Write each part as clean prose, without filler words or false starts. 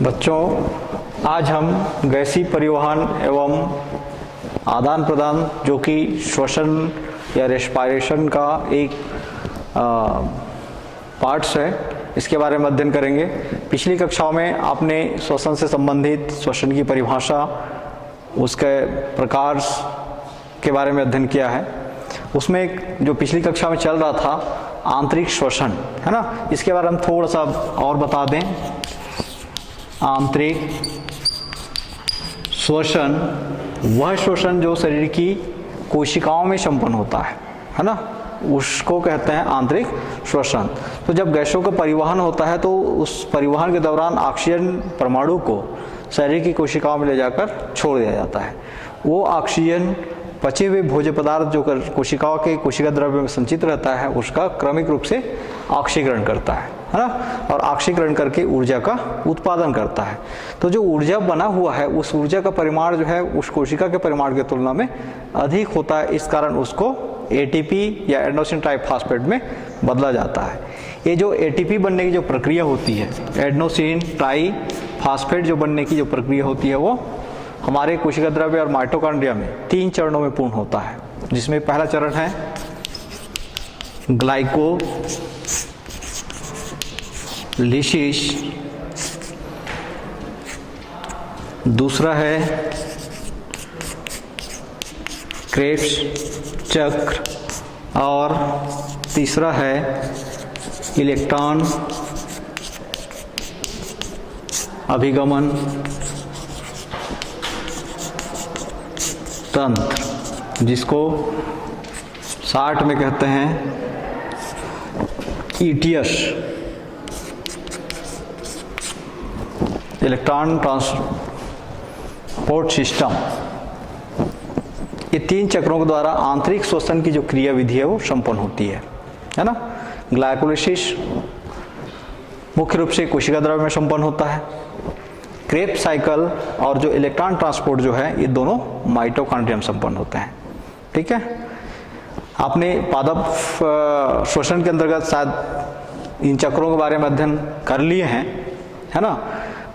बच्चों, आज हम गैसीय परिवहन एवं आदान प्रदान जो कि श्वसन या रेस्पिरेशन का एक पार्ट्स है, इसके बारे में अध्ययन करेंगे। पिछली कक्षाओं में आपने श्वसन से संबंधित श्वसन की परिभाषा, उसके प्रकार के बारे में अध्ययन किया है। उसमें जो पिछली कक्षा में चल रहा था आंतरिक श्वसन, है ना, इसके बारे में थोड़ा सा और बता दें। आंतरिक श्वसन वह श्वसन जो शरीर की कोशिकाओं में संपन्न होता है ना, उसको कहते हैं आंतरिक श्वसन। तो जब गैसों का परिवहन होता है तो उस परिवहन के दौरान ऑक्सीजन परमाणु को शरीर की कोशिकाओं में ले जाकर छोड़ दिया जाता है। वो ऑक्सीजन पचे हुए भोज्य पदार्थ जो कोशिकाओं के कोशिका द्रव्य में संचित रहता है उसका क्रमिक रूप से ऑक्सीकरण करता है ना, और ऑक्सीकरण करके ऊर्जा का उत्पादन करता है। तो जो ऊर्जा बना हुआ है उस ऊर्जा का परिमाण जो है उस कोशिका के परिमाण की तुलना में अधिक होता है। इस कारण उसको एटीपी या एडेनोसिन ट्राइफॉस्फेट में बदला जाता है। ये जो एटीपी बनने की जो प्रक्रिया होती है, एडेनोसिन ट्राइफॉस्फेट जो बनने की जो प्रक्रिया होती है, वो हमारे कोशिका द्रव्य और माइटोकॉन्ड्रिया में 3 चरणों में पूर्ण होता है। जिसमें पहला चरण है ग्लाइकोलिसिस, दूसरा है क्रेब्स चक्र और तीसरा है इलेक्ट्रॉन अभिगमन तंत्र, जिसको शॉर्ट में कहते हैं ईटीएस, इलेक्ट्रॉन ट्रांसपोर्ट सिस्टम। ये 3 चक्रों के द्वारा आंतरिक श्वसन की जो क्रिया विधि है वो संपन्न होती है ना। ग्लाइकोलिसिस मुख्य रूप से कोशिका द्रव्य में संपन्न होता है। क्रेब्स साइकिल और जो इलेक्ट्रॉन ट्रांसपोर्ट जो है ये दोनों माइटोकॉन्ड्रिया में संपन्न होते हैं। ठीक है, आपने पादप श्वसन के अंतर्गत शायद इन चक्रों के बारे में अध्ययन कर लिए हैं, है ना।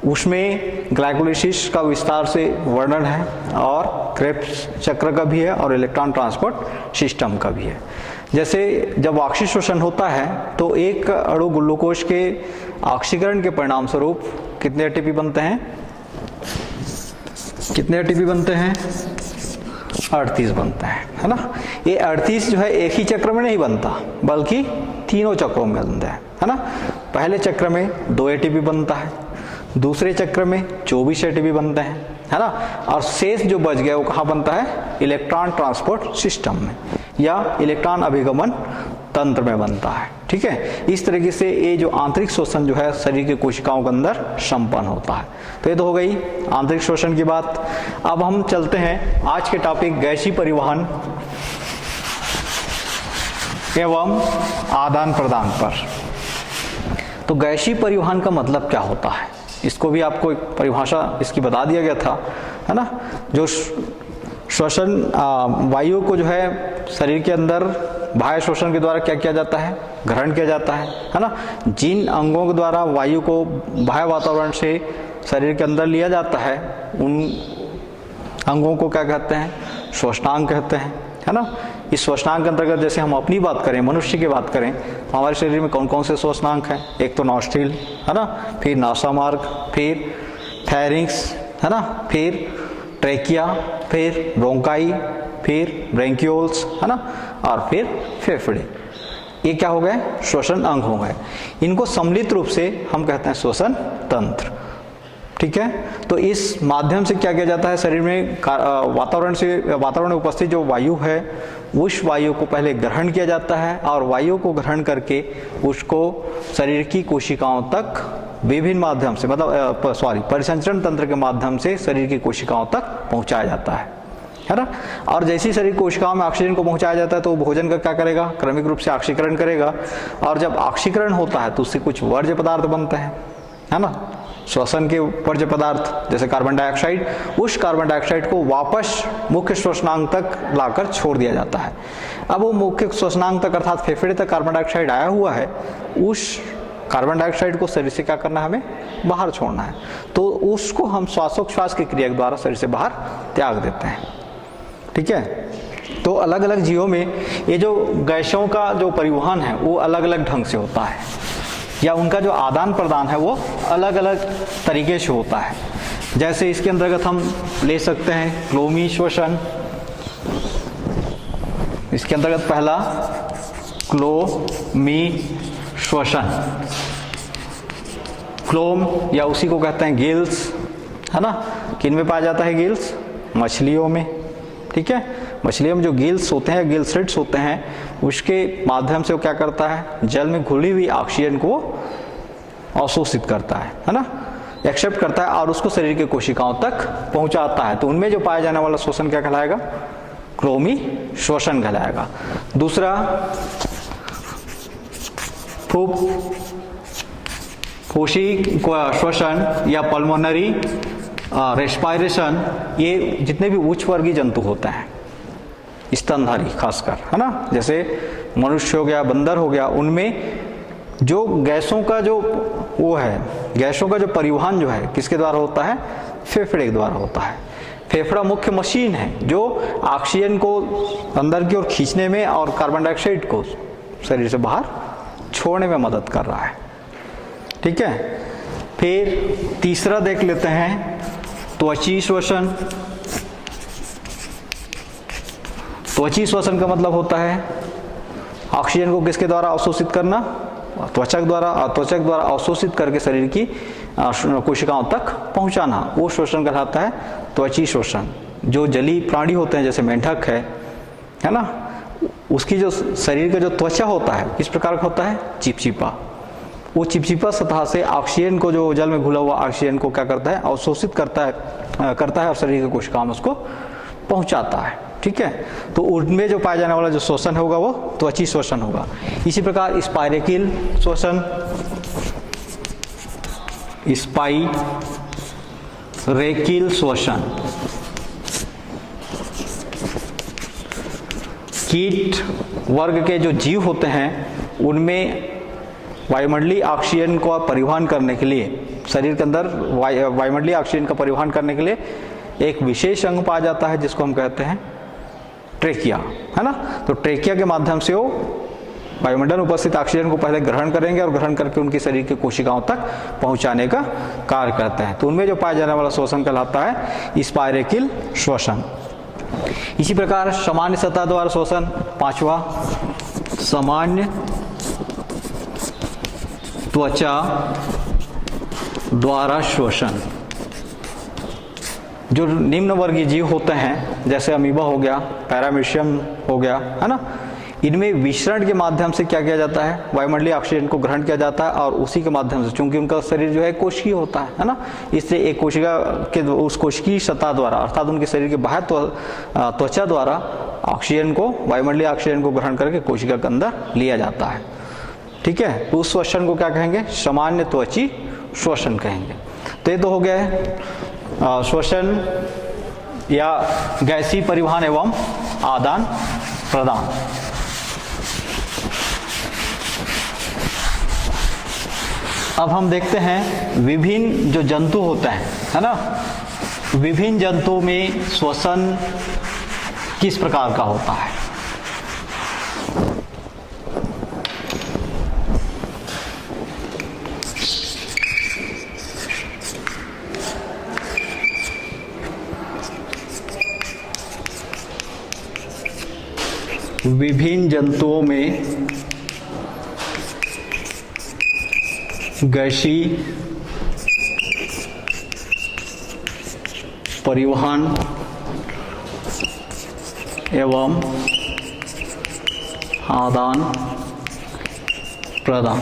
उसमें ग्लाइकोलिसिस का विस्तार से वर्णन है और क्रेब्स चक्र का भी है और इलेक्ट्रॉन ट्रांसपोर्ट सिस्टम का भी है। जैसे जब ऑक्सीजन शोषण होता है तो एक अणु ग्लूकोज के ऑक्सीकरण के परिणाम स्वरूप कितने एटीपी बनते हैं? कितने एटीपी बनते हैं? 38 बनते हैं, है ना। ये 38 जो है एक ही चक्र में नहीं बनता बल्कि तीनों चक्रों में बनता है ना। पहले चक्र में 2 एटीपी बनता है, दूसरे चक्र में 24 एटीपी बनते हैं, है ना, और शेष जो बच गया वो कहाँ बनता है? इलेक्ट्रॉन ट्रांसपोर्ट सिस्टम में या इलेक्ट्रॉन अभिगमन तंत्र में बनता है। ठीक है, इस तरीके से ये जो आंतरिक श्वसन जो है शरीर के कोशिकाओं के अंदर संपन्न होता है। तो ये तो हो गई आंतरिक श्वसन की बात। अब हम चलते हैं आज के टॉपिक गैसीय परिवहन एवं आदान प्रदान पर। तो गैसीय परिवहन का मतलब क्या होता है, इसको भी आपको एक परिभाषा इसकी बता दिया गया था, है ना। जो श्वसन वायु को जो है शरीर के अंदर बाह्य श्वसन के द्वारा क्या किया जाता है? ग्रहण किया जाता है ना। जिन अंगों के द्वारा वायु को बाह्य वातावरण से शरीर के अंदर लिया जाता है उन अंगों को क्या कहते हैं? श्वसनांग कहते हैं, है ना। इस श्वसनांग के अंतर्गत जैसे हम अपनी बात करें, मनुष्य की बात करें, हमारे शरीर में कौन कौन से श्वसनांग हैं? एक तो नॉस्ट्रिल, है ना, फिर नासामार्ग, फिर फेरिंक्स, है ना, फिर ट्रेकिया, फिर ब्रोंकाई, फिर ब्रेंक्यूल्स, है ना, और फिर फेफड़े। ये क्या हो गए? श्वसन अंग हो गए। इनको सम्मिलित रूप से हम कहते हैं श्वसन तंत्र। ठीक है, तो इस माध्यम से क्या किया जाता है? शरीर में वातावरण में उपस्थित जो वायु है उस वायु को पहले ग्रहण किया जाता है और वायु को ग्रहण करके उसको शरीर की कोशिकाओं तक विभिन्न माध्यम से परिसंचरण तंत्र के माध्यम से शरीर की कोशिकाओं तक पहुंचाया जाता है ना। और जैसे ही शरीर कोशिकाओं में ऑक्सीजन को पहुंचाया जाता है तो भोजन का क्या करेगा? क्रमिक रूप से ऑक्सीकरण करेगा, और जब ऑक्सीकरण होता है तो उससे कुछ वर्ज्य पदार्थ बनते हैं, है ना। श्वसन के वर्ज्य पदार्थ जैसे कार्बन डाइऑक्साइड, उस कार्बन डाइऑक्साइड को वापस मुख्य श्वसनांग तक लाकर छोड़ दिया जाता है। अब वो मुख्य श्वसनांग तक अर्थात फेफड़े तक कार्बन डाइऑक्साइड आया हुआ है, उस कार्बन डाइऑक्साइड को शरीर से क्या करना है, हमें बाहर छोड़ना है, तो उसको हम श्वासोच्छ्वास की क्रिया के द्वारा शरीर से बाहर त्याग देते हैं। ठीक है, तो अलग अलग जीवों में ये जो गैसों का जो परिवहन है वो अलग अलग ढंग से होता है, या उनका जो आदान प्रदान है वो अलग अलग तरीके से होता है। जैसे इसके अंतर्गत हम ले सकते हैं क्लोमी श्वसन। इसके अंतर्गत पहला क्लोमी श्वसन, क्लोम या उसी को कहते हैं गिल्स, है ना। किन में पाया जाता है गिल्स? मछलियों में। ठीक है, मछलियों में जो गिल्स होते हैं, गिल स्लिट्स होते हैं, उसके माध्यम से वो क्या करता है, जल में घुली हुई ऑक्सीजन को अवशोषित करता है ना, एक्सेप्ट करता है और उसको शरीर के कोशिकाओं तक पहुंचाता है। तो उनमें जो पाया जाने वाला श्वसन क्या कहलाएगा? क्लोमी श्वसन कहलाएगा। दूसरा फूफुसी श्वसन या पल्मोनरी रेस्पायरेशन, ये जितने भी उच्च वर्गीय जंतु होते हैं, स्तनधारी खासकर, है ना, जैसे मनुष्य हो गया, बंदर हो गया, उनमें जो गैसों का जो वो है, गैसों का जो परिवहन जो है किसके द्वारा होता है? फेफड़े के द्वारा होता है। फेफड़ा मुख्य मशीन है जो ऑक्सीजन को अंदर की ओर खींचने में और कार्बन डाइऑक्साइड को शरीर से बाहर छोड़ने में मदद कर रहा है। ठीक है, फिर तीसरा देख लेते हैं त्वची श्वसन। त्वची श्वसन का मतलब होता है ऑक्सीजन को किसके द्वारा अवशोषित करना? त्वचा द्वारा अवशोषित करके शरीर की कोशिकाओं तक पहुंचाना, वो श्वसन कहलाता है त्वची श्वसन। जो जलीय प्राणी होते हैं जैसे मेंढक है ना, उसकी जो शरीर का जो त्वचा होता है किस प्रकार का होता है? चिपचिपा। वो चिपचिपा सतह से ऑक्सीजन को, जो जल में घुला हुआ ऑक्सीजन को क्या करता है? अवशोषित करता है और शरीर की कोशिकाओं में उसको पहुंचाता है। ठीक है, तो उनमें जो पाया जाने वाला जो श्वसन होगा वो त्वची श्वसन होगा। इसी प्रकार स्पाइरेकिल श्वसन, स्पाइरेकिल श्वसन, कीट वर्ग के जो जीव होते हैं उनमें वायुमंडलीय ऑक्सीजन का परिवहन करने के लिए, शरीर के अंदर वायुमंडलीय ऑक्सीजन का परिवहन करने के लिए एक विशेष अंग पाया जाता है जिसको हम कहते हैं ट्रेकिया, है ना। तो ट्रेकिया के माध्यम से वो वायुमंडल में उपस्थित ऑक्सीजन को पहले ग्रहण करेंगे और ग्रहण करके उनके शरीर के कोशिकाओं तक पहुंचाने का कार्य करते हैं। तो उनमें जो पाया जाने वाला श्वसन कहलाता है स्पाइरेकिल श्वसन। इसी प्रकार सामान्य सतह द्वारा श्वसन, पांचवा सामान्य त्वचा द्वारा श्वसन। जो निम्न वर्गीय जीव होते हैं जैसे अमीबा हो गया, पैरामीशियम हो गया, है ना, इनमें विसरण के माध्यम से क्या किया जाता है? वायुमंडलीय ऑक्सीजन को ग्रहण किया जाता है और उसी के माध्यम से, चूंकि उनका शरीर जो है कोशिकीय होता है ना, इसलिए एक कोशिका के उस कोशिकीय सतह द्वारा अर्थात उनके शरीर के बाहर त्वचा द्वारा ऑक्सीजन को, वायुमंडलीय ऑक्सीजन को ग्रहण करके कोशिका के अंदर लिया जाता है। ठीक है, तो उस श्वसन को क्या कहेंगे? सामान्य त्वची श्वसन कहेंगे। तो ये तो हो गया श्वसन या गैसीय परिवहन एवं आदान प्रदान। अब हम देखते हैं विभिन्न जो जंतु होते हैं, है ना, विभिन्न जंतुओं में श्वसन किस प्रकार का होता है। विभिन्न जंतुओं में गैसीय परिवहन एवं आदान प्रदान।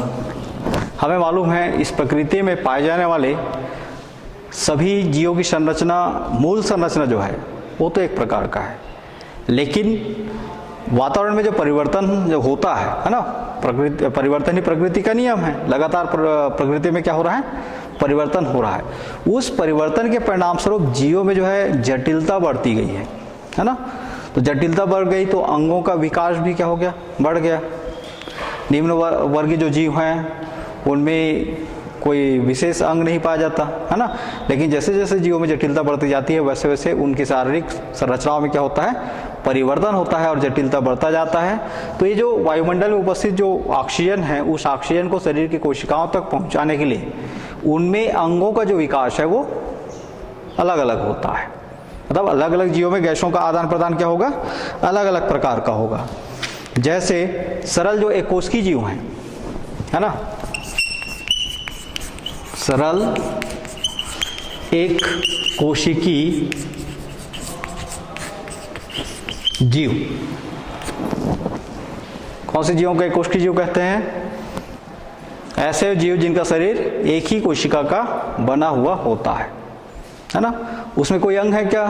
हमें मालूम है इस प्रकृति में पाए जाने वाले सभी जीवों की संरचना, मूल संरचना जो है वो तो एक प्रकार का है, लेकिन वातावरण में जो परिवर्तन जो होता है ना, प्रकृति परिवर्तन ही प्रकृति का नियम है। लगातार प्रकृति में क्या हो रहा है? परिवर्तन हो रहा है। उस परिवर्तन के परिणाम स्वरूप जीवों में जो है जटिलता बढ़ती गई है ना। तो जटिलता बढ़ गई तो अंगों का विकास भी क्या हो गया? बढ़ गया। निम्न वर्गीय जो जीव हैं उनमें कोई विशेष अंग नहीं पाया जाता, है ना। लेकिन जैसे जैसे जीवों में जटिलता बढ़ती जाती है वैसे वैसे उनकी शारीरिक संरचनाओं में क्या होता है, परिवर्तन होता है और जटिलता बढ़ता जाता है। तो ये जो वायुमंडल में उपस्थित जो ऑक्सीजन है, उस ऑक्सीजन को शरीर की कोशिकाओं तक पहुंचाने के लिए उनमें अंगों का जो विकास है वो अलग अलग होता है। मतलब अलग अलग जीवों में गैसों का आदान प्रदान क्या होगा, अलग अलग प्रकार का होगा। जैसे सरल जो एकोष्की जीव हैं, है ना, सरल एक कोशिकी जीव, कौन से जीवों को एक कोशिकी जीव कहते हैं? ऐसे जीव जिनका शरीर एक ही कोशिका का बना हुआ होता है ना। उसमें कोई अंग है क्या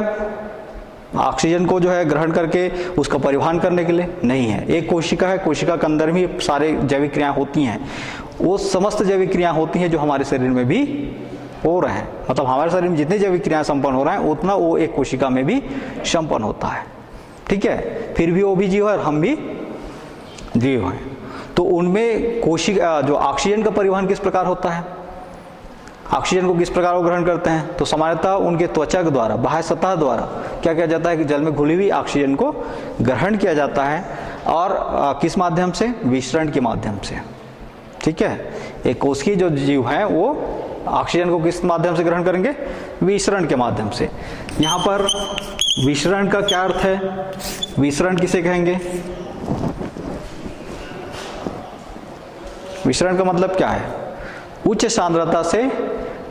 ऑक्सीजन को जो है ग्रहण करके उसका परिवहन करने के लिए? नहीं है। एक कोशिका है, कोशिका के अंदर भी सारे जैविक क्रियाएं होती हैं, वो समस्त जैविक क्रियाएं होती हैं जो हमारे शरीर में भी हो रहे हैं। मतलब हमारे शरीर में जितनी जैविक क्रियाएं संपन्न हो रहे हैं उतना वो एक कोशिका में भी संपन्न होता है, ठीक है। फिर भी वो भी जीव है और हम भी जीव हैं। तो उनमें कोशिका जो ऑक्सीजन का परिवहन किस प्रकार होता है, ऑक्सीजन को किस प्रकार वो ग्रहण करते हैं? तो सामान्यतः उनके त्वचा के द्वारा, बाह्य सतह द्वारा क्या किया जाता है कि जल में घुली हुई ऑक्सीजन को ग्रहण किया जाता है। और किस माध्यम से? विसरण के माध्यम से, ठीक है। एक कोशिकीय जो जीव हैं वो ऑक्सीजन को किस माध्यम से ग्रहण करेंगे? विसरण के माध्यम से। यहाँ पर विसरण का क्या अर्थ है? विसरण किसे कहेंगे? विसरण का मतलब क्या है? उच्च सांद्रता से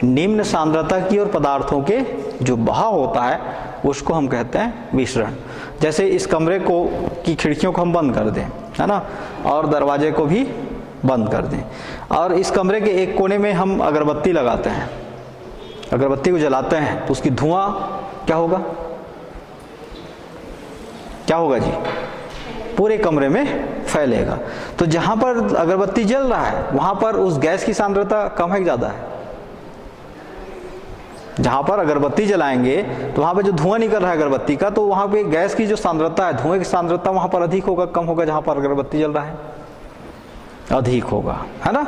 निम्न सांद्रता की ओर पदार्थों के जो बहाव होता है उसको हम कहते हैं विसरण। जैसे इस कमरे को की खिड़कियों को हम बंद कर दें, है ना, और दरवाजे को भी बंद कर दें, और इस कमरे के एक कोने में हम अगरबत्ती लगाते हैं, अगरबत्ती को जलाते हैं, तो उसकी धुआं क्या होगा? क्या होगा जी? पूरे कमरे में फैलेगा। तो जहां पर अगरबत्ती जल रहा है वहां पर उस गैस की सांद्रता कम है कि ज्यादा है? जहां पर अगरबत्ती जलाएंगे तो वहां पे जो धुआं निकल रहा है अगरबत्ती का, तो वहां पे गैस की जो सांद्रता है, धुएं की सांद्रता वहां पर अधिक होगा, कम होगा? जहां पर अगरबत्ती जल रहा है अधिक होगा, है ना।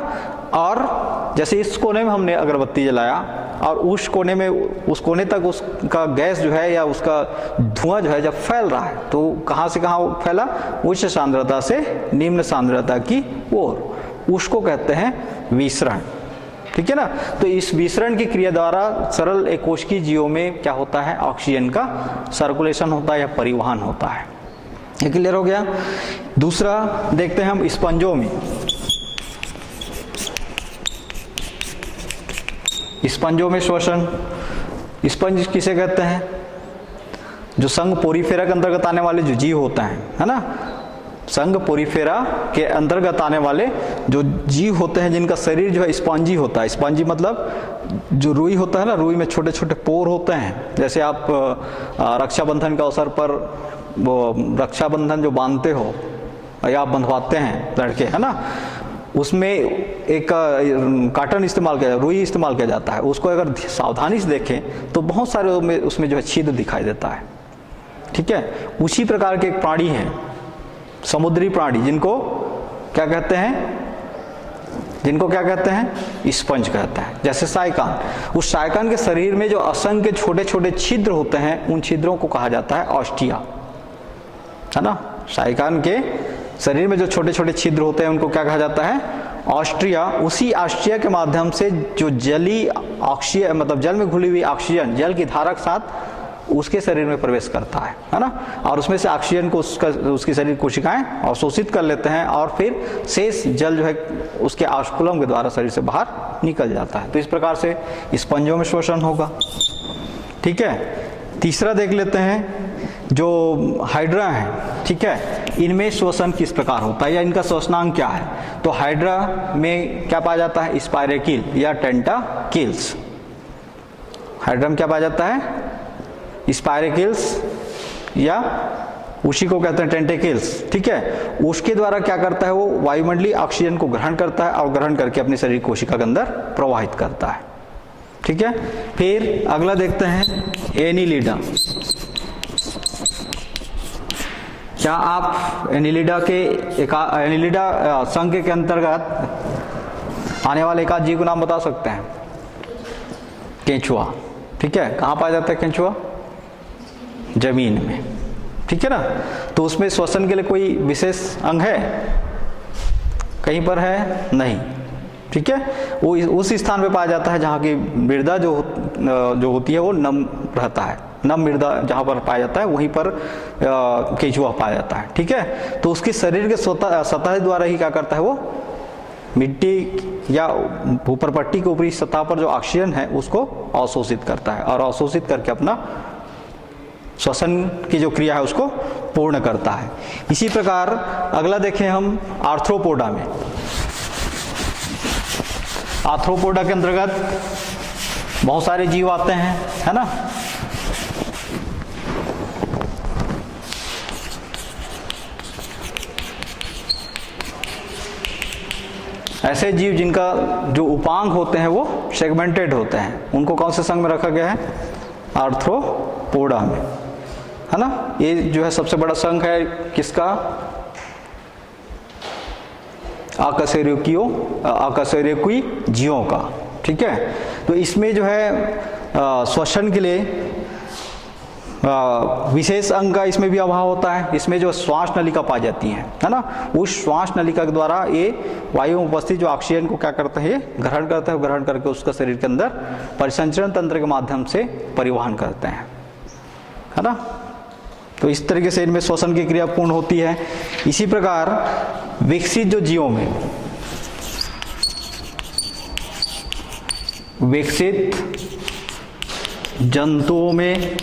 और जैसे इस कोने में हमने अगरबत्ती जलाया और उस कोने में, उस कोने तक उसका गैस जो है या उसका धुआं जो है जब फैल रहा है तो कहाँ से कहाँ फैला? उच्च सांद्रता से निम्न सांद्रता की ओर, उसको कहते हैं विसरण, ठीक है ना। तो इस विसरण की क्रिया द्वारा सरल एकोष्की जीवों में क्या होता है? ऑक्सीजन का सर्कुलेशन होता है या परिवहन होता है। ये क्लियर हो गया। दूसरा देखते हैं हम स्पंजों में। स्पंजों में श्वसन, स्पंज किसे कहते हैं? जो संघ पोरीफेरा के अंतर्गत आने वाले जो जीव होते हैं, है ना, संघ पोरीफेरा के अंतर्गत आने वाले जो जीव होते हैं जिनका शरीर जो है स्पंजी होता है। स्पंजी मतलब जो रुई होता है ना, रुई में छोटे छोटे पोर होते हैं। जैसे आप रक्षाबंधन के अवसर पर वो रक्षाबंधन जो बांधते हो या आप बंधवाते हैं लड़के, है ना, उसमें एक काटन इस्तेमाल किया, रुई इस्तेमाल किया जाता है। उसको अगर सावधानी से देखें तो बहुत सारे उसमें जो है छिद्र दिखाई देता है, ठीक है। उसी प्रकार के एक प्राणी है, समुद्री प्राणी, जिनको क्या कहते हैं? जिनको क्या कहते हैं? स्पंज कहते हैं। जैसे साइकान, उस साइकान के शरीर में जो असंख्य छोटे छोटे छिद्र होते हैं उन छिद्रों को कहा जाता है ऑस्टिया, है ना। साइकान के शरीर में जो छोटे छोटे छिद्र होते हैं उनको क्या कहा जाता है? ऑस्ट्रिया। उसी ऑस्ट्रिया के माध्यम से जो जली ऑक्सीजन, मतलब जल में घुली हुई ऑक्सीजन जल की धारा के साथ उसके शरीर में प्रवेश करता है ना, और उसमें से ऑक्सीजन को उसकी शरीर कोशिकाएं अवशोषित कर लेते हैं और फिर शेष जल जो है उसके ऑस्कुलम के द्वारा शरीर से बाहर निकल जाता है। तो इस प्रकार से स्पंजों में श्वसन होगा, ठीक है। तीसरा देख लेते हैं जो हाइड्रा है, ठीक है, इनमें श्वसन किस प्रकार होता है या इनका श्वसनांग क्या है? तो हाइड्रा में क्या पाया जाता है? स्पाइरेकिल या टेंटाकिल्स। हाइड्रा में क्या पाया जाता है? स्पाइरेकिल्स या उसी को कहते हैं टेंटेकिल्स, ठीक है। उसके द्वारा क्या करता है? वो वायुमंडलीय ऑक्सीजन को ग्रहण करता है और ग्रहण करके अपने शरीर कोशिका के अंदर प्रवाहित करता है, ठीक है। फिर अगला देखते हैं एनिलिडा। क्या आप एनिलिडा के एनिलिडा संघ के अंतर्गत आने वाले एक आध जीव का नाम बता सकते हैं? केंचुआ, ठीक है। कहाँ पाया जाता है केंचुआ? जमीन में, ठीक है ना। तो उसमें श्वसन के लिए कोई विशेष अंग है? कहीं पर है? नहीं, ठीक है। वो उस स्थान पे पाया जाता है जहाँ की मृदा जो होती है वो नम रहता है, नम मृदा जहाँ पर पाया जाता है वहीं पर केंचुआ पाया जाता है, ठीक है। तो उसकी शरीर के सतह द्वारा ही क्या करता है, वो मिट्टी या ऊपर पट्टी के ऊपरी सतह पर जो ऑक्सीजन है उसको अवशोषित करता है और अवशोषित करके अपना श्वसन की जो क्रिया है उसको पूर्ण करता है। इसी प्रकार अगला देखें हम आर्थ्रोपोडा में। आर्थ्रोपोडा के अंतर्गत बहुत सारे जीव आते हैं, है ना। ऐसे जीव जिनका जो उपांग होते हैं वो सेगमेंटेड होते हैं, उनको कौन से संघ में रखा गया है? आर्थ्रोपोडा में, है ना। ये जो है सबसे बड़ा संघ है किसका? अकशेरुकीय जीवों का, ठीक है। तो इसमें जो है श्वसन के लिए विशेष अंग का इसमें भी अभाव होता है। इसमें जो श्वास नलिका पाई जाती है ना, उस श्वास नलिका के द्वारा ये वायु में उपस्थित जो ऑक्सीजन को क्या करता है, ग्रहण करता है, ग्रहण करके उसका शरीर के अंदर परिसंचरण तंत्र के माध्यम से परिवहन करते हैं, है ना। तो इस तरीके से इनमें श्वसन की क्रिया पूर्ण होती है। इसी प्रकार विकसित जो जीवों में, विकसित जंतुओं में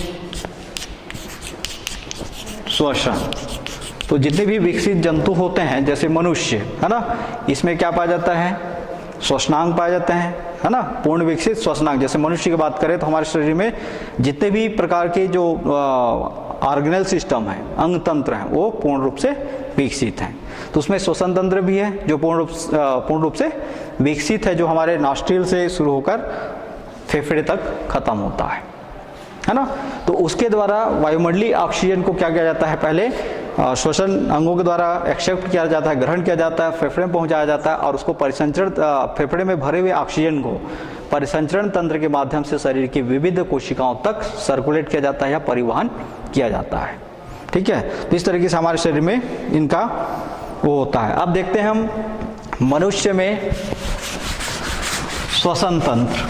श्वसन, तो जितने भी विकसित जंतु होते हैं जैसे मनुष्य, है ना, इसमें क्या पाया जाता है? श्वसनांग पाए जाते हैं, है ना। पूर्ण विकसित श्वसनांग। जैसे मनुष्य की बात करें तो हमारे शरीर में जितने भी प्रकार के जो ऑर्गेनल सिस्टम है, अंग तंत्र हैं, वो पूर्ण रूप से विकसित हैं। तो उसमें श्वसन तंत्र भी है जो पूर्ण रूप से विकसित है, जो हमारे नॉस्ट्रिल से शुरू होकर फेफड़े तक खत्म होता है ना। तो उसके द्वारा वायुमंडलीय ऑक्सीजन को क्या किया जाता है? पहले श्वसन अंगों के द्वारा एक्सेप्ट किया जाता है, ग्रहण किया जाता है, फेफड़े में पहुंचाया जाता है और उसको परिसंचरण, फेफड़े में भरे हुए ऑक्सीजन को परिसंचरण तंत्र के माध्यम से शरीर की विविध कोशिकाओं तक सर्कुलेट किया जाता है या परिवहन किया जाता है, ठीक है। तो इस तरीके से हमारे शरीर में इनका वो होता है। अब देखते हैं हम मनुष्य में श्वसन तंत्र।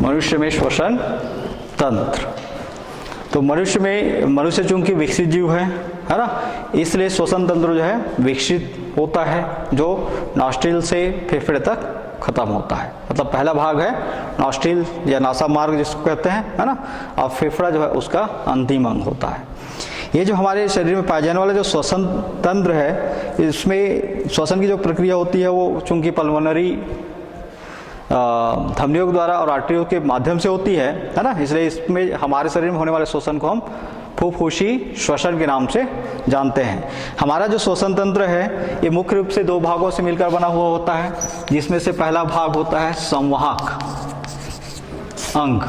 मनुष्य में श्वसन तंत्र, तो मनुष्य चूंकि विकसित जीव है ना, इसलिए श्वसन तंत्र जो है विकसित होता है, जो नॉस्ट्रिल से फेफड़े तक खत्म होता है। मतलब पहला भाग है नॉस्ट्रिल या नासा मार्ग जिसको कहते हैं, है ना, और फेफड़ा जो है उसका अंतिम अंग होता है। ये जो हमारे शरीर में पाए जाने वाला जो श्वसन तंत्र है, इसमें श्वसन की जो प्रक्रिया होती है वो चूंकि पल्मोनरी धमनियों के द्वारा और आर्टरियों के माध्यम से होती है ना, इसलिए इसमें हमारे शरीर में होने वाले श्वसन को हम फुफ्फुसी श्वसन के नाम से जानते हैं। हमारा जो श्वसन तंत्र है ये मुख्य रूप से दो भागों से मिलकर बना हुआ होता है, जिसमें से पहला भाग होता है संवाहक अंग।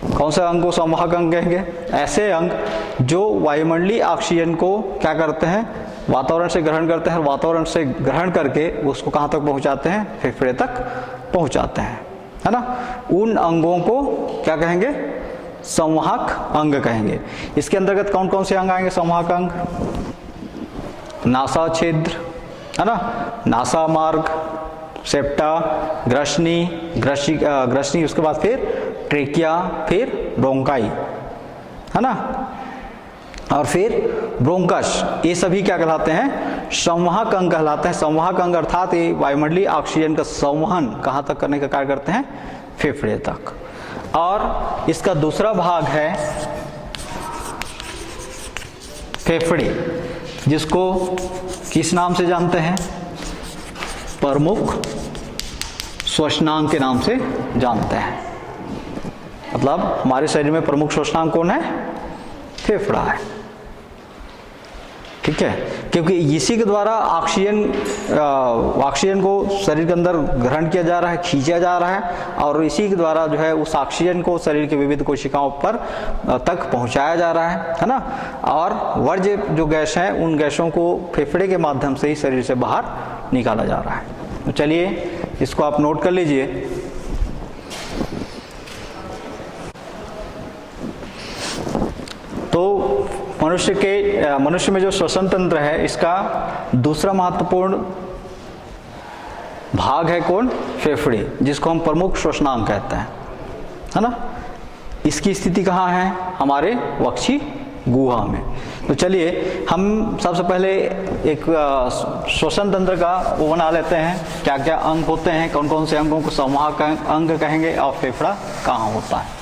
कौन सा अंग को संवाहक अंग कहेंगे? ऐसे अंग जो वायुमंडलीय ऑक्सीजन को क्या करते हैं, वातावरण से ग्रहण करते हैं, वातावरण से ग्रहण करके उसको कहाँ तक पहुँचाते हैं? फेफड़े तक पहुँचाते हैं, है ना। उन अंगों को क्या कहेंगे? संवाहक अंग कहेंगे। इसके अंतर्गत कौन कौन से अंग आएंगे संवाहक अंग? नासा छिद्र, है ना, नासा मार्ग, सेप्टा, ग्रसनी, उसके बाद फिर ट्रेकिया, फिर ब्रोंकाई, है ना, और फिर ब्रोंकस। ये सभी क्या कहलाते हैं? संवाहक अंग कहलाते हैं। संवाहक अंग अर्थात ये वायुमंडलीय ऑक्सीजन का संवहन कहाँ तक करने का कार्य करते हैं? फेफड़े तक। और इसका दूसरा भाग है फेफड़े, जिसको किस नाम से जानते हैं? प्रमुख श्वसनांग के नाम से जानते हैं। मतलब हमारे शरीर में प्रमुख श्वसनांग कौन है? फेफड़ा है, ठीक है, क्योंकि इसी के द्वारा ऑक्सीजन को शरीर के अंदर ग्रहण किया जा रहा है, खींचा जा रहा है, और इसी के द्वारा जो है उस ऑक्सीजन को शरीर के विविध कोशिकाओं पर तक पहुंचाया जा रहा है ना। और वर्ज्य जो गैस है उन गैसों को फेफड़े के माध्यम से ही शरीर से बाहर निकाला जा रहा है। तो चलिए इसको आप नोट कर लीजिए। तो मनुष्य में जो श्वसन तंत्र है इसका दूसरा महत्वपूर्ण भाग है कौन? फेफड़े, जिसको हम प्रमुख श्वसनांग कहते हैं, है ना। इसकी स्थिति कहाँ है? हमारे वक्षी गुहा में। तो चलिए हम सबसे पहले एक श्वसन तंत्र का वो बना लेते हैं, क्या क्या अंग होते हैं, कौन कौन से अंगों को संवाहक अंग कहेंगे, और फेफड़ा कहाँ होता है।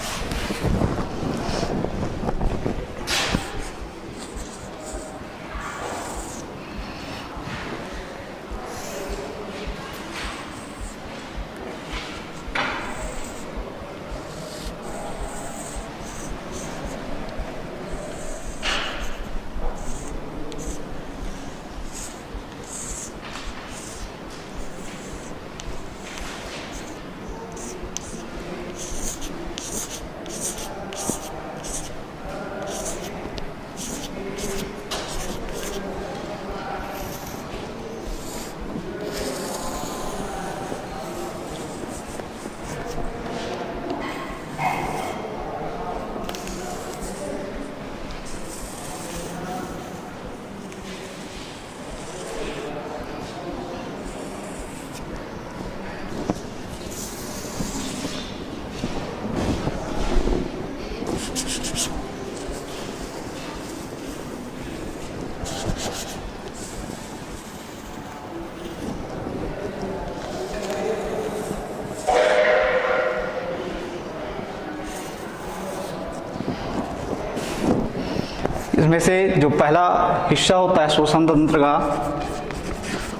इसमें से जो पहला हिस्सा होता है श्वसन तंत्र का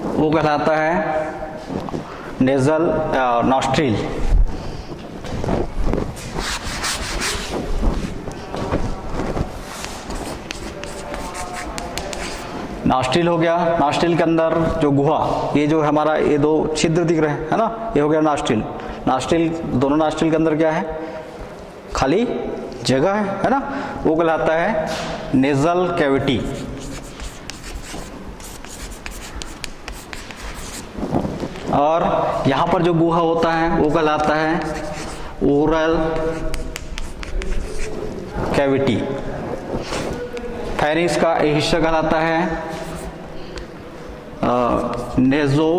वो कहलाता है नेजल नॉस्ट्रिल। नॉस्ट्रिल हो गया। नॉस्ट्रिल के अंदर जो गुहा, ये जो हमारा ये दो छिद्र दिख रहे हैं, है ना, ये हो गया नॉस्ट्रिल। नॉस्ट्रिल, दोनों नॉस्ट्रिल के अंदर क्या है? खाली जगह है ना, वो कहलाता है नेजल कैविटी। और यहां पर जो गुहा होता है वो कहलाता है ओरल कैविटी। फेरिंक्स का एक हिस्सा कहलाता है नेजो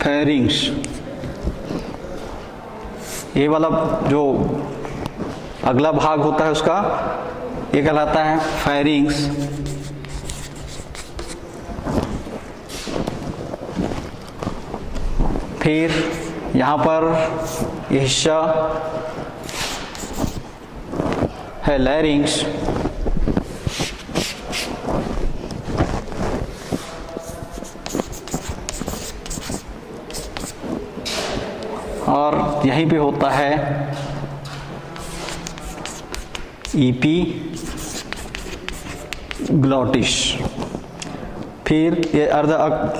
फेरिंक्स। ये वाला जो अगला भाग होता है उसका ये कहलाता है फेरिंक्स। फिर यहाँ पर ये हिस्सा है लैरिंक्स। और यहीं पे होता है ईपी ग्लॉटिस। फिर ये अर्ध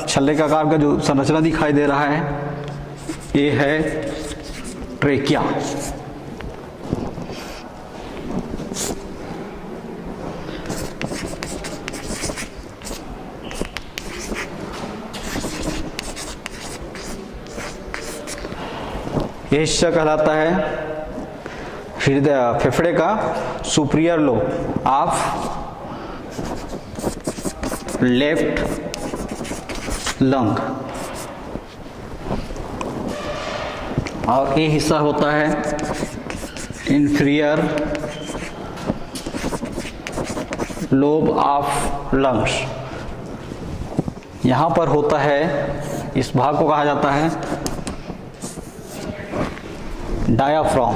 छल्ले का आकार का जो संरचना दिखाई दे रहा है ये है ट्रेकिया। ये हिस्सा कहलाता है हृदय फेफड़े का superior lobe of left lung. और ये हिस्सा होता है इंफीरियर लोब ऑफ लंग्स। यहाँ पर होता है, इस भाग को कहा जाता है डायाफ्राम।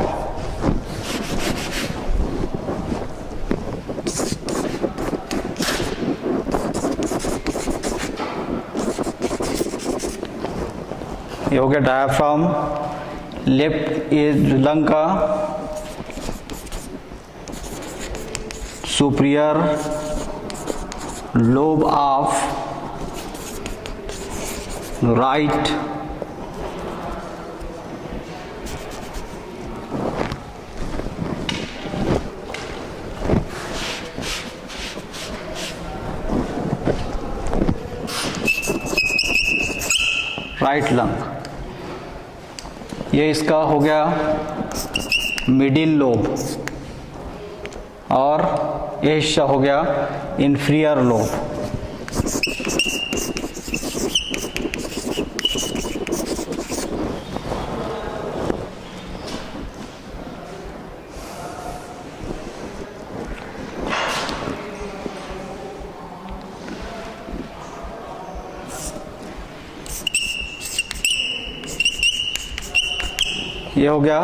ये हो गया डायाफ्राम। लेफ्ट ये लंग का superior lobe of right right lung, ये इसका हो गया मिडिल लोब, और ये हिस्सा हो गया इंफीरियर लोब। ये हो गया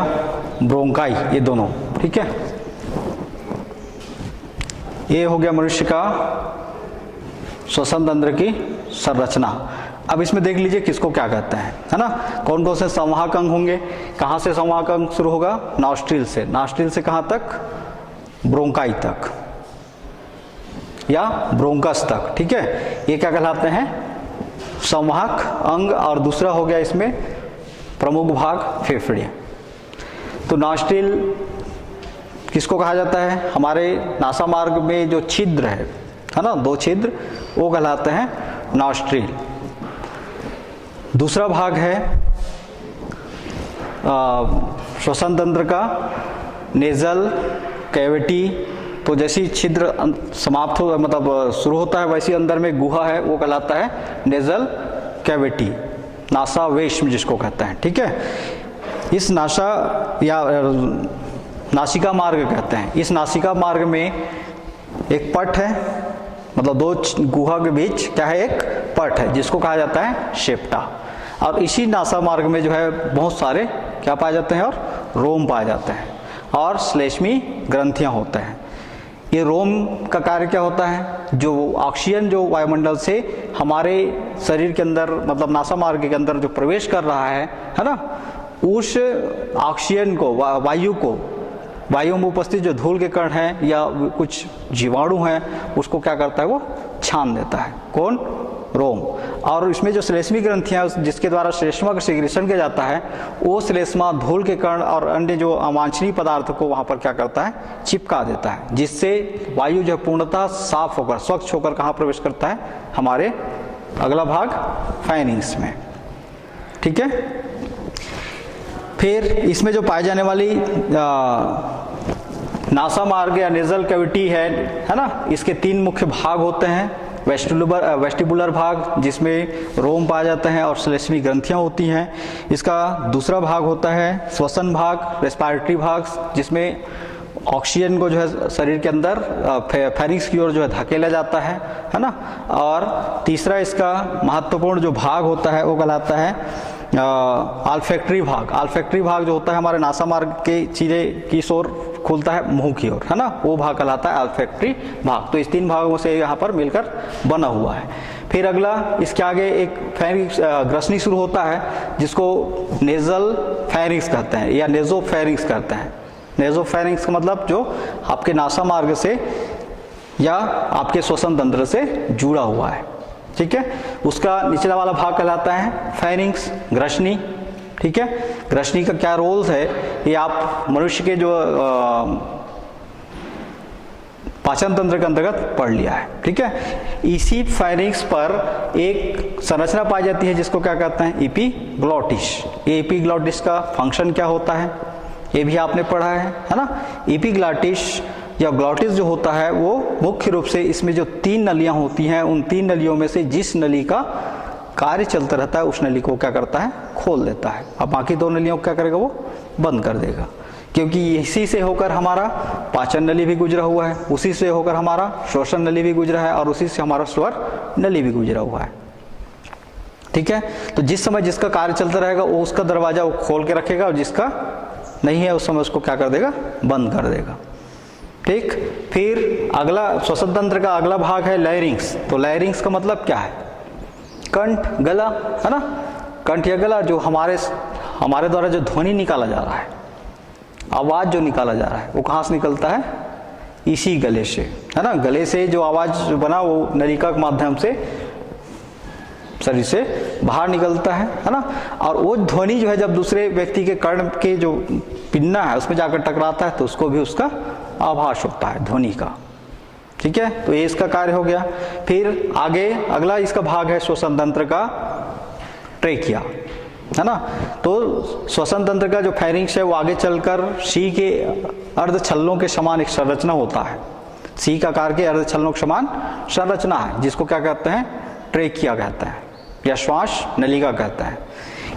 ब्रोंकाई, ये दोनों, ठीक है। ये हो गया मनुष्य का श्वसन तंत्र की संरचना। अब इसमें देख लीजिए किसको क्या कहते हैं, है ना। कौन कौन से संवाहक अंग होंगे। कहाँ से संवाहक अंग शुरू होगा, नॉस्ट्रिल से। नॉस्ट्रिल से कहाँ तक, ब्रोंकाई तक या ब्रोंकस तक, ठीक है। ये क्या कहलाते हैं, संवाहक अंग। और दूसरा हो गया इसमें प्रमुख भाग फेफड़े। तो नॉस्ट्रिल किसको कहा जाता है, हमारे नासा मार्ग में जो छिद्र है ना, 2 छिद्र, वो कहलाते हैं नॉस्ट्रिल। दूसरा भाग है श्वसन तंत्र का नेजल कैविटी। तो जैसी छिद्र समाप्त हो, मतलब शुरू होता है, वैसी अंदर में गुहा है, वो कहलाता है नेजल कैविटी, नासा वेश्म जिसको कहते हैं, ठीक है। इस नासा या नासिका मार्ग कहते हैं। इस नासिका मार्ग में एक पट है, मतलब 2 गुहा के बीच क्या है, एक पट है जिसको कहा जाता है शेप्टा। और इसी नासा मार्ग में जो है बहुत सारे क्या पाए जाते हैं, और रोम पाए जाते हैं, और श्लेष्मी ग्रंथियां होते हैं। ये रोम का कार्य क्या होता है, जो ऑक्सीजन जो वायुमंडल से हमारे शरीर के अंदर, मतलब नासा मार्ग के अंदर जो प्रवेश कर रहा है ना, उस ऑक्सीजन को, वायु में उपस्थित जो धूल के कण हैं या कुछ जीवाणु हैं, उसको क्या करता है, वो छान देता है। कौन, रोम। और इसमें जो श्लेष्मी ग्रंथियां जिसके द्वारा श्लेष्मा का सिक्रेशन किया जाता है, वो श्लेष्मा धूल के कण और अन्य जो अवांछनीय पदार्थ को वहां पर क्या करता है, चिपका देता है, जिससे वायु जो पूर्णतः साफ होकर, स्वच्छ होकर कहाँ प्रवेश करता है, हमारे अगला भाग फेनिंग्स में, ठीक है। फिर इसमें जो पाई जाने वाली नासा मार्ग या नेजल कैविटी है ना, इसके 3 मुख्य भाग होते हैं। वेस्टिबुलर भाग जिसमें रोम पाए जाते हैं और श्लेष्मी ग्रंथियां होती हैं। इसका दूसरा भाग होता है श्वसन भाग, रेस्पिरेटरी भाग, जिसमें ऑक्सीजन को जो है शरीर के अंदर फेरिंग्स की ओर जो है धकेला जाता है ना। और तीसरा इसका महत्वपूर्ण जो भाग होता है वो कहलाता है आल्फैक्टरी भाग। आल्फैक्टरी भाग जो होता है हमारे नासा मार्ग के चीरे की ओर खुलता है, मुंह की ओर, है ना, वो भाग कहलाता है आल्फैक्टरी भाग। तो इस 3 भागों से यहाँ पर मिलकर बना हुआ है। फिर अगला इसके आगे एक फेरिंक्स ग्रसनी शुरू होता है, जिसको नेजल फेरिंक्स कहते हैं या नेजोफेरिंक्स कहते हैं। नेजोफेरिंक्स का मतलब जो आपके नासा मार्ग से या आपके श्वसन तंत्र से जुड़ा हुआ है, ठीक है। उसका निचला वाला भाग कहलाता है फेरिंक्स, ग्रसनी, ठीक है। ग्रसनी का क्या रोल्स है, ये आप मनुष्य के जो पाचन तंत्र के अंतर्गत पढ़ लिया है, ठीक है। इसी फेरिंक्स पर एक संरचना पाई जाती है जिसको क्या कहते हैं, एपिग्लॉटिस। एपिग्लॉटिस का फंक्शन क्या होता है, ये भी आपने पढ़ा है ना। एपिग्लॉटिस या ग्लॉटिस जो होता है वो मुख्य रूप से इसमें जो 3 नलियां होती हैं, उन 3 नलियों में से जिस नली का कार्य चलता रहता है उस नली को क्या करता है, खोल देता है। अब बाकी 2 नलियों को क्या करेगा, वो बंद कर देगा, क्योंकि इसी से होकर हमारा पाचन नली भी गुजरा हुआ है, उसी से होकर हमारा श्वसन नली भी गुजरा है, और उसी से हमारा स्वर नली भी गुजरा हुआ है, ठीक है। तो जिस समय जिसका कार्य चलता रहेगा वो उसका दरवाजा वो खोल के रखेगा, और जिसका नहीं है उस समय उसको क्या कर देगा, बंद कर देगा, ठीक। फिर अगला श्वसन तंत्र का अगला भाग है लैरिंग्स। तो लैरिंग्स का मतलब क्या है, कंठ, गला, है ना। कंठ या गला जो हमारे द्वारा जो ध्वनि निकाला जा रहा है, आवाज जो निकाला जा रहा है, वो कहाँ से निकलता है, इसी गले से, है ना, गले से जो आवाज बना वो नलिका के माध्यम से शरीर से बाहर निकलता है ना, और वो ध्वनि जो है जब दूसरे व्यक्ति के कर्ण के जो पिन्ना है उसमें जाकर टकराता है तो उसको भी उसका आभास होता है ध्वनि का। ठीक है, तो ये इसका कार्य हो गया। फिर आगे अगला इसका भाग है श्वसन तंत्र का ट्रेकिया, है ना। तो श्वसन तंत्र का जो फेरिंक्स है वो आगे चलकर सी के अर्ध छल्लों के समान एक संरचना होता है। सी का आकार के अर्ध छल्लों के समान संरचना है जिसको क्या कहते हैं, ट्रेकिया कहते हैं या श्वास नलिका कहते हैं।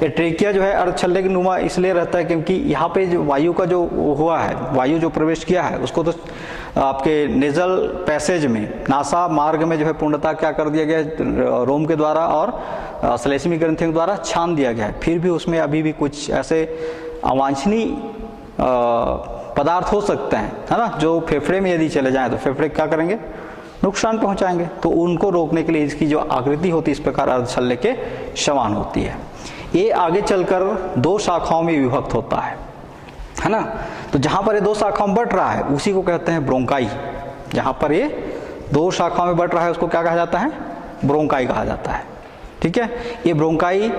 ये ट्रेकिया जो है अर्धछल्ले के नुमा इसलिए रहता है क्योंकि यहाँ पे जो वायु का जो हुआ है, वायु जो प्रवेश किया है उसको तो आपके नेजल पैसेज में, नासा मार्ग में जो है पूर्णतः क्या कर दिया गया है, रोम के द्वारा और श्लेष्मी ग्रंथियों के द्वारा छान दिया गया है। फिर भी उसमें अभी भी कुछ ऐसे अवांछनीय पदार्थ हो सकते हैं, है ना, जो फेफड़े में यदि चले जाएं तो फेफड़े क्या करेंगे, नुकसान पहुंचाएंगे। तो उनको रोकने के लिए इसकी जो आकृति होती है इस प्रकार अर्धछल्ले के समान होती है। ये आगे चलकर दो शाखाओं में विभक्त होता है ना। तो जहां पर ये दो शाखाओं में बट रहा है उसी को कहते हैं ब्रोंकाई। जहां पर ये दो शाखाओं में बट रहा है उसको क्या कहा जाता है, ब्रोंकाई कहा जाता है। ठीक है, ये ब्रोंकाई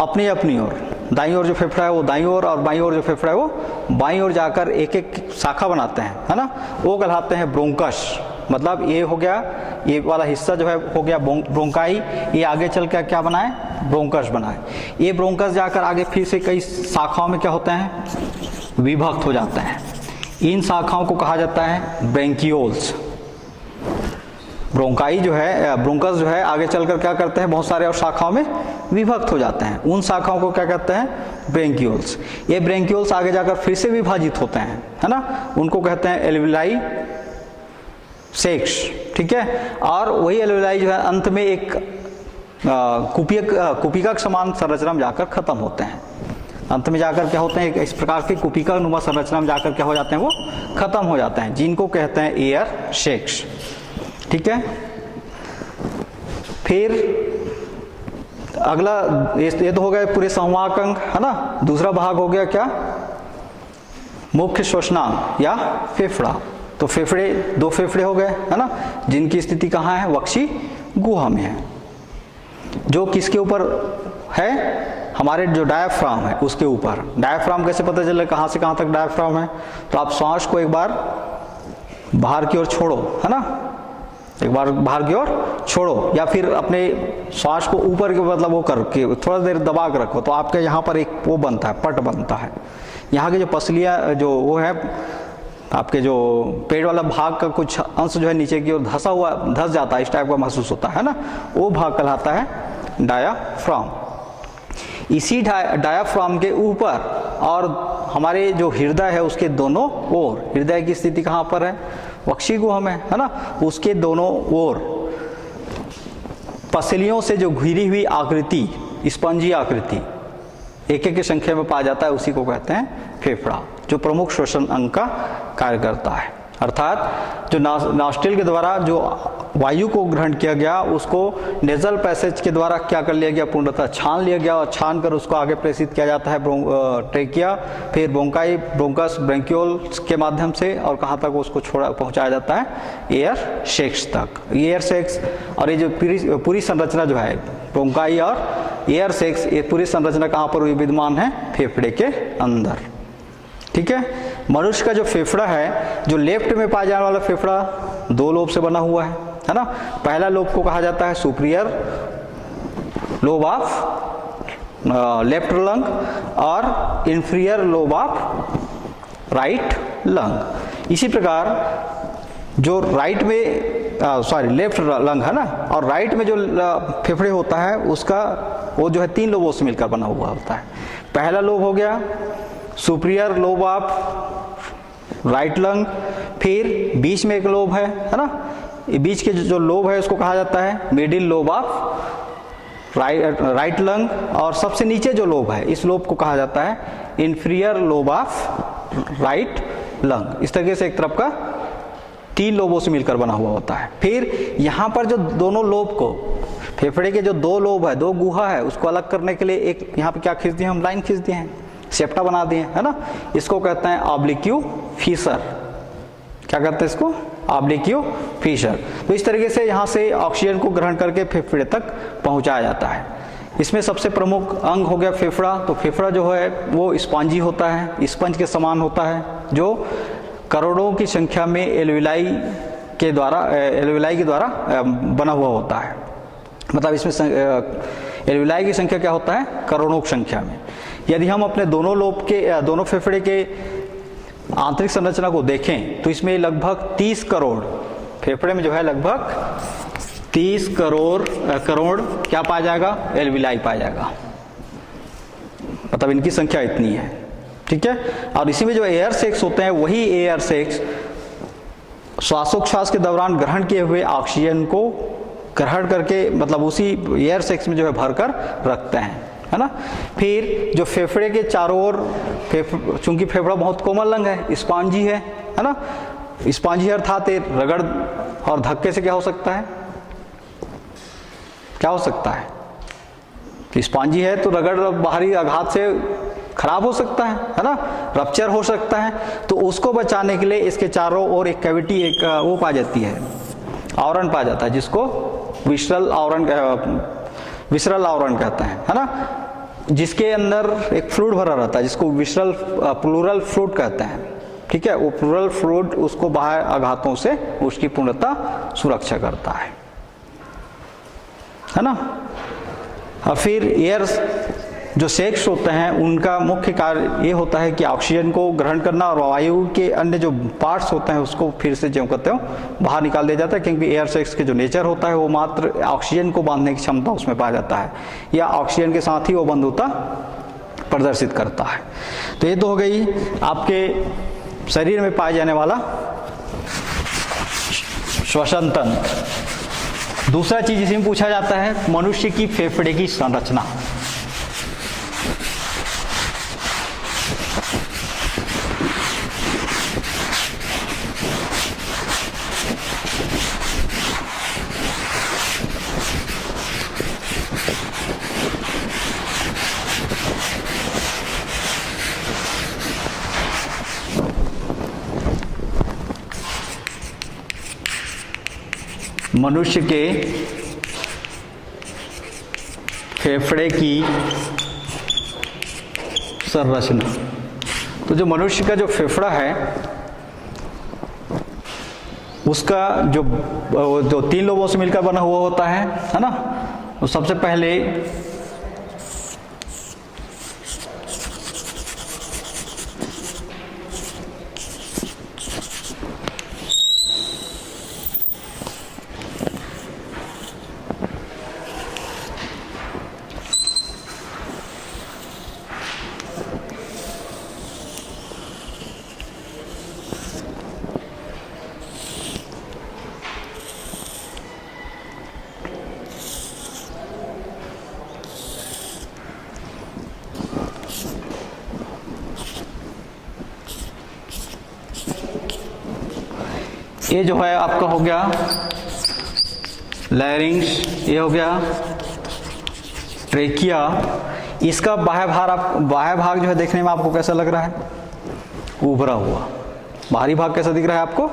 अपनी अपनी ओर, दाईं ओर जो फेफड़ा है वो दाईं ओर और बाईं ओर जो फेफड़ा है वो बाईं ओर जाकर एक एक शाखा बनाते हैं, है ना, वो कहलाते हैं ब्रोंकस। मतलब ये हो गया, ये वाला हिस्सा जो है हो गया ब्रोंकाई, ये आगे चल कर क्या बनाए, ब्रोंकस बनाए। ये ब्रोंकस जाकर आगे फिर से कई शाखाओं में क्या होते हैं, विभक्त हो जाते हैं। इन शाखाओं को कहा जाता है ब्रेंकियोल्स। ब्रोंकाई जो है, ब्रोंकस जो है आगे चलकर क्या करते हैं, बहुत सारे और शाखाओं में विभक्त हो जाते हैं। उन शाखाओं को क्या कहते हैं, ब्रेंकियोल्स। ये ब्रेंकियोल्स आगे जाकर फिर से विभाजित होते हैं, है ना, उनको कहते हैं एल्विलाई सेक्स। ठीक है, और वही एल्विलाई जो है अंत में एक कुपिका के समान संरचना में जाकर खत्म होते हैं। अंत में जाकर क्या होते हैं, इस प्रकार के कुपिका नुमा संरचना में जाकर क्या हो जाते हैं, वो खत्म हो जाते हैं, जिनको कहते हैं एयर सेक्स। ठीक है, फिर अगला ये तो हो गया पूरे संवाहक अंग, है ना। दूसरा भाग हो गया क्या, मुख्य श्वसनांग या फेफड़ा। तो फेफड़े, दो फेफड़े हो गए, है ना, जिनकी स्थिति कहाँ है, वक्षी गुहा में है, जो किसके ऊपर है, हमारे जो डायाफ्राम है उसके ऊपर। डायाफ्राम कैसे पता चले कहाँ से कहाँ तक डायाफ्राम है, तो आप श्वास को एक बार बाहर की ओर छोड़ो, है ना, एक बार बाहर की ओर छोड़ो, या फिर अपने श्वास को ऊपर के मतलब वो करके थोड़ा देर दबा कर रखो, तो आपके यहाँ पर एक वो बनता है, पट बनता है। यहाँ के जो पसलियाँ जो वो है, आपके जो पेट वाला भाग का कुछ अंश जो है नीचे की ओर धंसा हुआ, धंस जाता है, इस टाइप का महसूस होता है ना, वो भाग कहलाता है डायाफ्राम। इसी डायाफ्राम के ऊपर और हमारे जो हृदय है उसके दोनों ओर, हृदय की स्थिति कहाँ पर है, वक्षी गुहा में, है ना, उसके दोनों ओर पसलियों से जो घिरी हुई आकृति, स्पंजी आकृति एक एक की संख्या में पाया जाता है, उसी को कहते हैं फेफड़ा, जो प्रमुख श्वसन अंग का कार्य करता है। अर्थात जो नॉस्ट्रिल के द्वारा जो वायु को ग्रहण किया गया उसको नेजल पैसेज के द्वारा क्या कर लिया गया, पूर्णतः छान लिया गया, और छान कर उसको आगे प्रेषित किया जाता है ट्रेकिया, फिर ब्रोंकाई, ब्रोंकस, ब्रेंकियोल्स के माध्यम से, और कहाँ तक उसको पहुंचाया जाता है, एयर सेक्स तक। एयर सेक्स और ये जो पूरी संरचना जो है ब्रोंकाई और एयर सेक्स, ये पूरी संरचना कहाँ पर विद्यमान है, फेफड़े के अंदर। ठीक है, मनुष्य का जो फेफड़ा है, जो लेफ्ट में पाया जाने वाला फेफड़ा दो लोब से बना हुआ है ना। पहला लोब को कहा जाता है superior lobe of left lung और inferior lobe of right lung. इसी प्रकार जो राइट में लेफ्ट लंग है ना, और राइट में जो फेफड़े होता है उसका वो जो है तीन लोबों से मिलकर बना हुआ होता है। पहला लोब हो गया superior lobe of right lung, फिर बीच में एक लोब है ना, ये बीच के जो लोब है उसको कहा जाता है middle lobe of right lung, और सबसे नीचे जो लोब है इस लोब को कहा जाता है inferior lobe of right lung. इस तरीके से एक तरफ का तीन लोबों से मिलकर बना हुआ होता है। फिर यहाँ पर जो दोनों लोब को, फेफड़े के जो दो लोब है, दो गुहा है, उसको अलग करने के लिए एक यहाँ पे क्या खींच दिए, हम लाइन खींच दिए हैं, सेप्टा बना दिए, है ना, इसको कहते हैं ऑब्लिक्यू फीसर। क्या कहते हैं इसको, ऑब्लिक्यू फिशर। तो इस तरीके से यहाँ से ऑक्सीजन को ग्रहण करके फेफड़े तक पहुँचाया जाता है। इसमें सबसे प्रमुख अंग हो गया फेफड़ा। तो फेफड़ा जो है वो स्पंजी होता है, स्पंज के समान होता है, जो करोड़ों की संख्या में एल्विलाई के द्वारा बना हुआ होता है। मतलब इसमें एल्विलाई की संख्या क्या होता है, करोड़ों की संख्या में। यदि हम अपने दोनों फेफड़े के आंतरिक संरचना को देखें तो इसमें लगभग 30 करोड़, फेफड़े में जो है लगभग 30 करोड़ क्या पाया जाएगा, एल्विलाई पाया जाएगा। मतलब इनकी संख्या इतनी है, ठीक है। और इसी में जो एयर सेक्स होते हैं, वही एयर सेक्स श्वासोच्छ्वास के दौरान ग्रहण किए हुए ऑक्सीजन को ग्रहण करके, मतलब उसी एयर सेक्स में जो है भरकर रखते हैं, है ना। फिर जो फेफड़े के चारों ओर, चूंकि फेफड़ा बहुत कोमल अंग है, स्पंजी है ना। स्पंजी अर्थात रगड़ और धक्के से क्या हो सकता है, क्या हो सकता है, स्पंजी है तो रगड़ बाहरी आघात से खराब हो सकता है ना, रप्चर हो सकता है। तो उसको बचाने के लिए इसके चारों ओर एक कैविटी, एक वो पा जाती है, आवरण पा जाता है, जिसको विसरल आवरण कहते हैं, है ना। जिसके अंदर एक फ्लूइड भरा रहता है, जिसको विसरल प्लूरल फ्लूइड कहते हैं, ठीक है। वो प्लूरल फ्लूइड उसको बाहर आघातों से उसकी पूर्णतः सुरक्षा करता है ना। और फिर एयर जो सेक्स होते हैं, उनका मुख्य कार्य ये होता है कि ऑक्सीजन को ग्रहण करना और वायु के अन्य जो पार्ट्स होते हैं उसको फिर से जो कहते हो बाहर निकाल दिया जाता है। क्योंकि एयर सेक्स के जो नेचर होता है वो मात्र ऑक्सीजन को बांधने की क्षमता उसमें पाया जाता है, या ऑक्सीजन के साथ ही वो बंधुता प्रदर्शित करता है। तो ये तो हो गई आपके शरीर में पाए जाने वाला श्वसन तंत्र। दूसरा चीज इसमें पूछा जाता है मनुष्य की फेफड़े की संरचना। मनुष्य के फेफड़े की संरचना। तो जो मनुष्य का जो फेफड़ा है उसका जो 3 लोबों से मिलकर बना हुआ होता है ना। तो सबसे पहले ये जो है आपका हो गया लैरिंक्स, ये हो गया ट्रेकिया। इसका बाह्य भाग जो है देखने में आपको कैसा लग रहा है, उभरा हुआ। बाहरी भाग कैसा दिख रहा है आपको,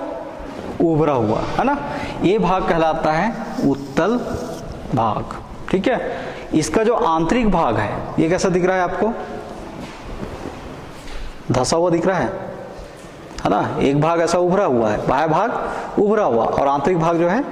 उभरा हुआ, है ना। ये भाग कहलाता है उत्तल भाग, ठीक है। इसका जो आंतरिक भाग है ये कैसा दिख रहा है आपको, धसा हुआ दिख रहा है ना। एक भाग ऐसा उभरा हुआ है, बाह्य भाग उभरा हुआ और आंतरिक भाग जो है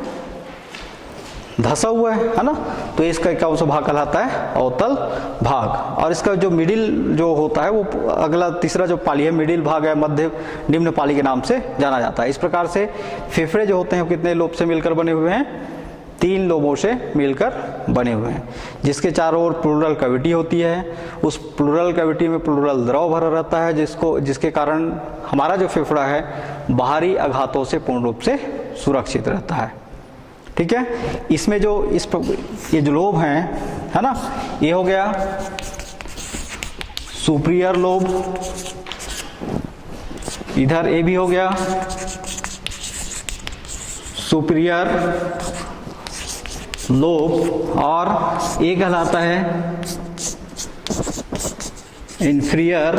धसा हुआ है ना। तो इसका कौन सा भाग कहलाता है, अवतल भाग। और इसका जो मिडिल जो होता है वो अगला तीसरा जो पाली है, मिडिल भाग है, मध्य निम्न पाली के नाम से जाना जाता है। इस प्रकार से फेफड़े जो होते हैं कितने लोब से मिलकर बने हुए हैं, 3 लोबों से मिलकर बने हुए हैं, जिसके चारों ओर प्लूरल कैविटी होती है। उस प्लूरल कैविटी में प्लूरल द्रव भरा रहता है, जिसके कारण हमारा जो फेफड़ा है बाहरी आघातों से पूर्ण रूप से सुरक्षित रहता है, ठीक है। इसमें जो ये जो लोब हैं, है ना, ये हो गया सुपीरियर लोब, इधर ये भी हो गया सुपीरियर लोब, और ये कहलाता है इंफीरियर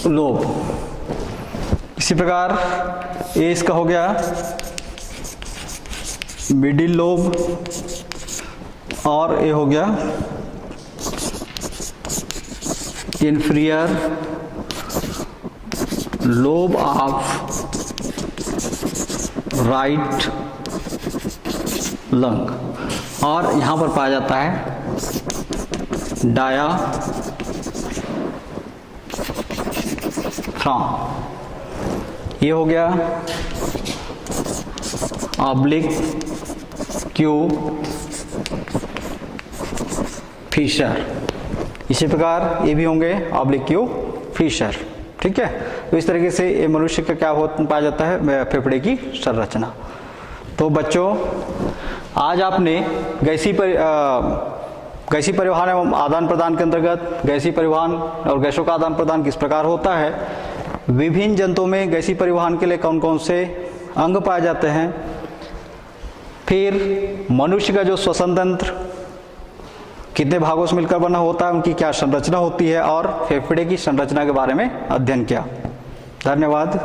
लोब। इसी इसी प्रकार ये इसका हो गया मिडिल लोब और ये हो गया inferior lobe of right lung, और यहाँ पर पाया जाता है डायाफ्राम। ये हो गया ऑब्लिक क्यू फिशर। इसी प्रकार ये भी होंगे ऑब्लिक क्यू फिशर। ठीक है, तो इस तरीके से ये मनुष्य का क्या पाया जाता है फेफड़े की संरचना। तो बच्चों आज आपने गैसीय परिवहन एवं आदान प्रदान के अंतर्गत गैसीय परिवहन और गैसों का आदान प्रदान किस प्रकार होता है, विभिन्न जंतुओं में गैसीय परिवहन के लिए कौन कौन से अंग पाए जाते हैं, फिर मनुष्य का जो श्वसन तंत्र कितने भागों से मिलकर बना होता है, उनकी क्या संरचना होती है, और फेफड़े की संरचना के बारे में अध्ययन किया। धन्यवाद।